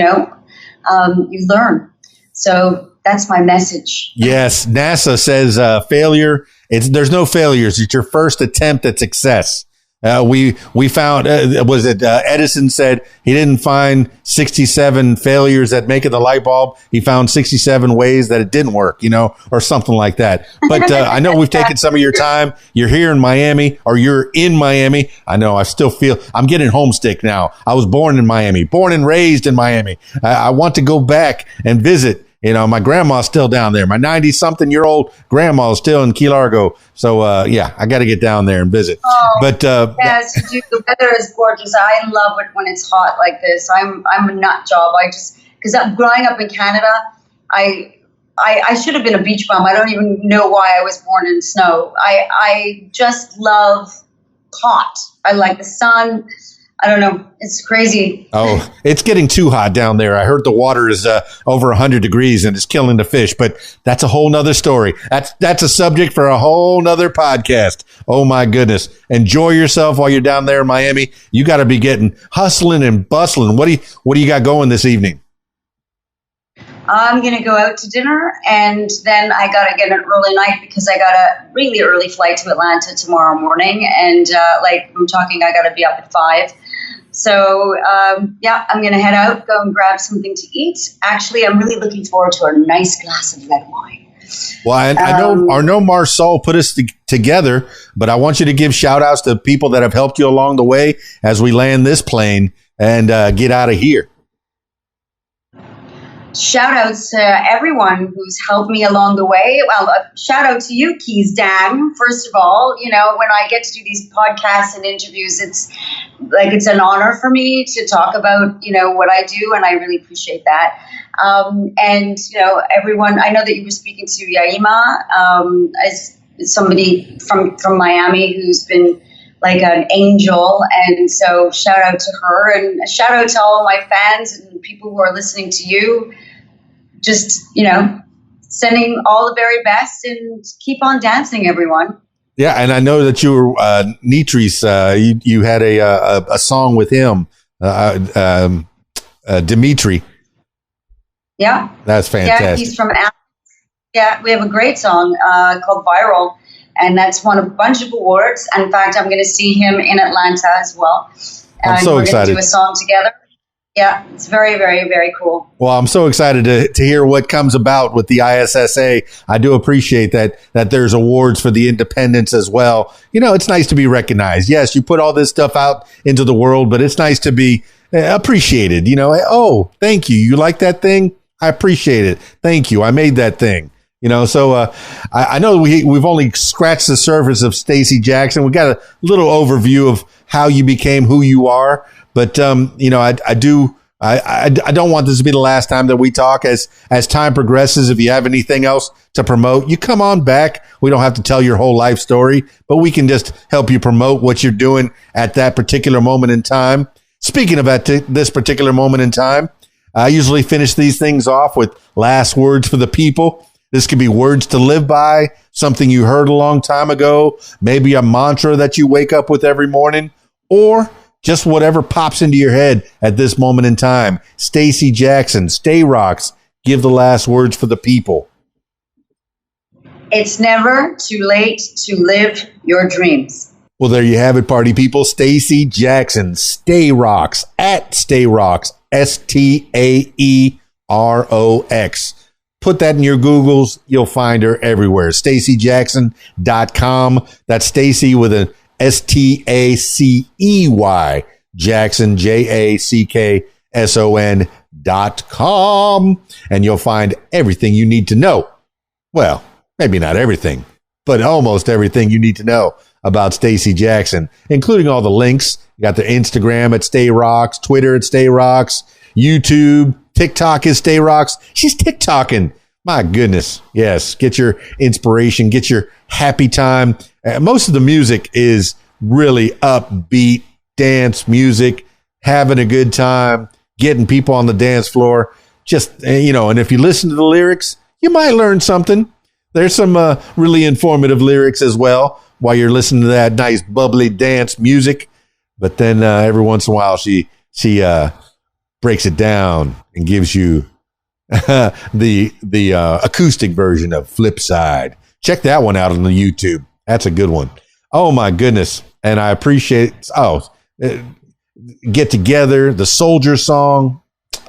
learn. So that's my message. Yes, NASA says failure. There's no failures. It's your first attempt at success. We found was it Edison said he didn't find 67 failures at making the light bulb. He found 67 ways that it didn't work, or something like that. But I know we've taken some of your time. You're here in Miami, or you're in Miami. I know I still feel I'm getting homesick now. I was born in Miami, born and raised in Miami. I want to go back and visit. My grandma's still down there. My 90-something-year-old grandma is still in Key Largo. So, I got to get down there and visit. Oh, but yes, the weather is gorgeous. I love it when it's hot like this. I'm a nut job. Because growing up in Canada, I should have been a beach bum. I don't even know why I was born in snow. I just love hot. I like the sun. I don't know. It's crazy. Oh, it's getting too hot down there. I heard the water is over 100 degrees and it's killing the fish, but that's a whole nother story. That's a subject for a whole nother podcast. Oh my goodness. Enjoy yourself while you're down there in Miami. You got to be getting hustling and bustling. What do you got going this evening? I'm going to go out to dinner, and then I got to get an early night because I got a really early flight to Atlanta tomorrow morning. And I got to be up at 5. So, I'm going to head out, go and grab something to eat. Actually, I'm really looking forward to a nice glass of red wine. Well, I know Marcel put us together, but I want you to give shout outs to people that have helped you along the way as we land this plane and get out of here. Shout outs to everyone who's helped me along the way. Well, shout out to you, Keys Dan. First of all, when I get to do these podcasts and interviews, it's an honor for me to talk about, what I do. And I really appreciate that. And everyone, I know that you were speaking to Yaima, as somebody from Miami who's been like an angel. And so shout out to her, and shout out to all my fans and people who are listening to you. Just, sending all the very best, and keep on dancing, everyone. Yeah. And I know that you were, Nitris, you had a song with him, Dimitri. Yeah. That's fantastic. Yeah. He's from, we have a great song called Viral. And that's won a bunch of awards. In fact, I'm going to see him in Atlanta as well. I'm so excited. We're going to do a song together. Yeah, it's very, very, very cool. Well, I'm so excited to hear what comes about with the ISSA. I do appreciate that there's awards for the independents as well. It's nice to be recognized. Yes, you put all this stuff out into the world, but it's nice to be appreciated. Oh, thank you. You like that thing? I appreciate it. Thank you. I made that thing. So I know we've only scratched the surface of Stacey Jackson. We got a little overview of how you became who you are. But, I don't want this to be the last time that we talk. As time progresses, if you have anything else to promote, you come on back. We don't have to tell your whole life story, but we can just help you promote what you're doing at that particular moment in time. Speaking of this particular moment in time, I usually finish these things off with last words for the people. This could be words to live by, something you heard a long time ago, maybe a mantra that you wake up with every morning, or just whatever pops into your head at this moment in time. Stacey Jackson, Stay Rocks, give the last words for the people. It's never too late to live your dreams. Well, there you have it, party people. Stacey Jackson, Stay Rocks, at Stay Rocks, STAEROX. Put that in your Googles. You'll find her everywhere. StaceyJackson.com. That's Stacey with an STACEY, Jackson, JACKSON.com. And you'll find everything you need to know. Well, maybe not everything, but almost everything you need to know about Stacey Jackson, including all the links. You got the Instagram at Stay Rocks, Twitter at Stay Rocks, YouTube, TikTok is Stay Rocks. She's TikToking. My goodness. Yes. Get your inspiration. Get your happy time. Most of the music is really upbeat dance music, having a good time, getting people on the dance floor. Just, and if you listen to the lyrics, you might learn something. There's some really informative lyrics as well while you're listening to that nice bubbly dance music. But then every once in a while, she breaks it down and gives you the acoustic version of Flipside. Check that one out on the YouTube. That's a good one. Oh my goodness. And I appreciate, Get Together, the Soldier song.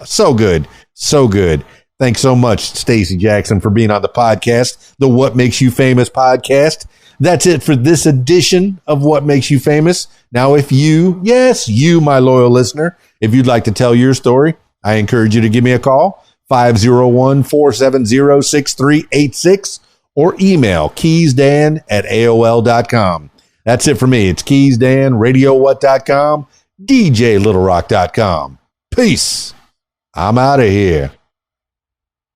So good. So good. Thanks so much, Stacey Jackson, for being on the podcast, the What Makes You Famous podcast. That's it for this edition of What Makes You Famous. Now, if you, my loyal listener, if you'd like to tell your story, I encourage you to give me a call, 501-470-6386, or email keysdan@aol.com. That's it for me. It's keysdan, radiowhat.com, djlittlerock.com. Peace. I'm out of here.